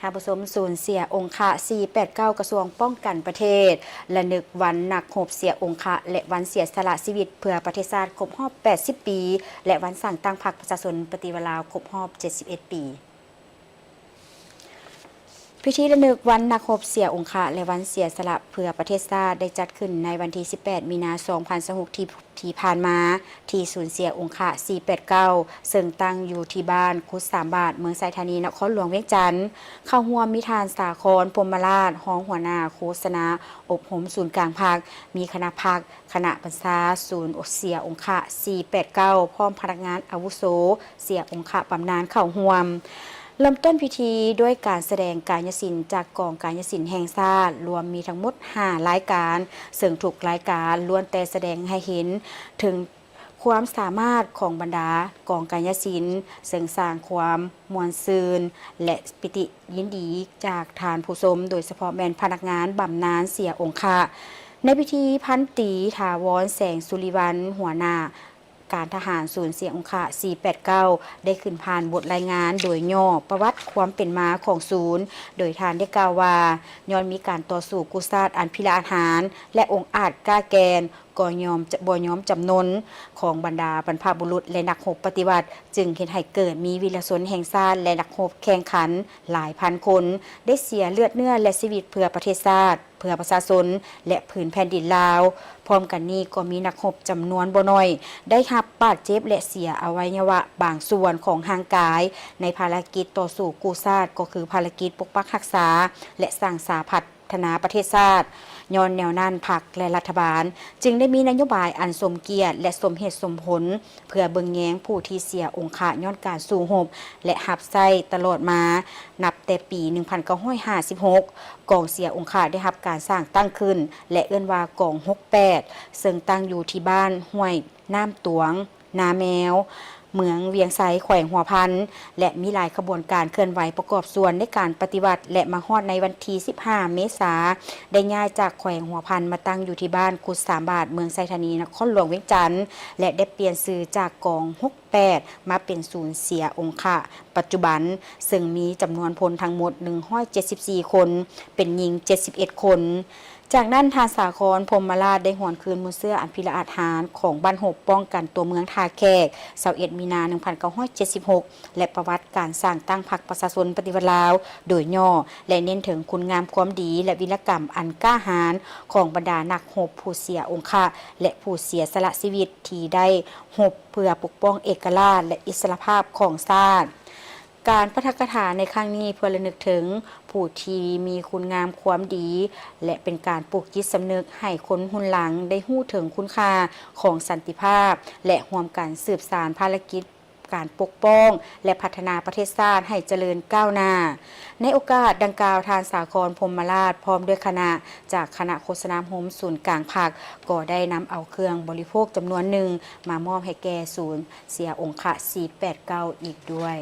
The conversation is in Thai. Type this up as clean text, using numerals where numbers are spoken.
ท่านผู้ชมสูญเสียองค์ะ489 กระทรวงป้องกันประเทศและนึกวันนักรบเสียองค์ะและวันเสียสละชีวิตเพื่อประเทศชาติครบรอบ 80 ปี และวันสั่งตั้งพรรคประชาชนปฏิวัติลาวครบรอบ 71 ปีพิธีระลึกวันนักรบเสียองค์ะและวันเสียสละเพื่อประเทศชาติได้จัดขึ้นในวันที่ 18 มีนาคม 2026 ที่ผ่านมาที่สูญเสียองค์ะ489 ซึ่งตั้งอยู่ที่บ้านคุด3 บาทเมืองไซธานีนครหลวงเวียงจันทน์เข้าร่วมมิทานสาครพรหมราชห้องหัวหน้าโฆษณาอบรมศูนย์กลางภาคมีคณะภาคคณะบรรษาศูนย์เสียองค์ะ489 พร้อมพนักงานอาวุโสเสียองค์ะบำนาญเข้าร่วมเริ่มต้นพิธีด้วยการแสดงกายศิลป์จากกองกายศิลป์แห่งชาติรวมมีทั้งหมด5 รายการซึ่งทุกรายการล้วนแต่แสดงให้เห็นถึงความสามารถของบรรดากองกายศิลป์ซึ่งสร้างความมวลซืนและปิติยินดีจากทานผู้ชมโดยเฉพาะแม่นพนักงานบำนาญเสียองค์ะในพิธีพันตรีถาวรแสงสุริวัลย์หัวหน้าการทหารศูนย์เสียองค์ะ489 ได้ขึ้นผ่านบทรายงานโดยย่อประวัติความเป็นมาของศูนย์โดยทานได้กล่าวว่าย้อนมีการต่อสู้กุศลอันพิราหารและองค์อาจกล้าแกนก่อยอมบ่ยอมจำนนของบรรดาบรรพบุรุษและนักรบปฏิวัติจึงเห็นให้เกิดมีวีรชนแห่งชาติและนักรบแข่งขันหลายพันคนได้เสียเลือดเนื้อและชีวิตเพื่อประเทศชาติเพื่อประชาชนและผืนแผ่นดินลาวพร้อมกันนี้ก็มีนักรบจำนวนบ่น้อยได้รับบาดเจ็บและเสียอวัยวะบางส่วนของร่างกายในภารกิจต่อสู้กู้ชาติก็คือภารกิจปกปักรักษาและสร้างสาพัฒนาประเทศชาติย้อนแนวนั้นพรรคและรัฐบาลจึงได้มีนโยบายอันสมเกียรติและสมเหตุสมผลเพื่อเบิ่งแยงผู้ที่เสียองค์ะย้อนการสู้รบและหับไส้ตลอดมานับแต่ปี 1956 กองเสียองค์ะได้รับการสร้างตั้งขึ้นและเอิ้นว่ากอง68ซึ่งตั้งอยู่ที่บ้านห้วยน้ำตวงนาแมวเมืองเวียงไซแขวงหัวพันและมีหลายขบวนการเคลื่อนไหวประกอบส่วนในการปฏิบัติและมาฮอดในวันที่15 เมษายนได้ย้ายจากแขวงหัวพันมาตั้งอยู่ที่บ้านกุด3 บาทเมืองไซธานีนครหลวงเวียงจันทน์และได้เปลี่ยนชื่อจากกอง68มาเป็นศูนย์เสียองค์ะปัจจุบันซึ่งมีจำนวนพลทั้งหมด174 คนเป็นหญิง71 คนจากนั้นทานสาครพรหมราชได้หวนคืนมูลเสื้ออันพิราหารของบ้านหบป้องกันตัวเมืองท่าแขก21 มีนาคม 1976 และประวัติการสร้างตั้งพรรคประชาชนปฏิวัติลาวโดยย่อและเน้นถึงคุณงามความดีและวีรกรรมอันกล้าหาญของบรรดานักรบผู้เสียองค์ะและผู้เสียสละชีวิตที่ได้รบเพื่อปกป้องเอกราชและอิสรภาพของชาติการปาฐกถาในครั้งนี้เพื่อระลึกถึงผู้ที่มีคุณงามความดีและเป็นการปลูกจิตสำนึกให้คนรุ่นหลังได้รู้ถึงคุณค่าของสันติภาพและร่วมกันสืบสานภารกิจการปกป้องและพัฒนาประเทศชาติให้เจริญก้าวหน้าในโอกาสดังกล่าวทานสาครพรหมราชพร้อมด้วยคณะจากคณะโฆษณาโฮมศูนย์กลางภาคก็ได้นำเอาเครื่องบริโภคจำนวนหนึ่งมามอบให้แก่ศูนย์เสียองค์ะ489 อีกด้วย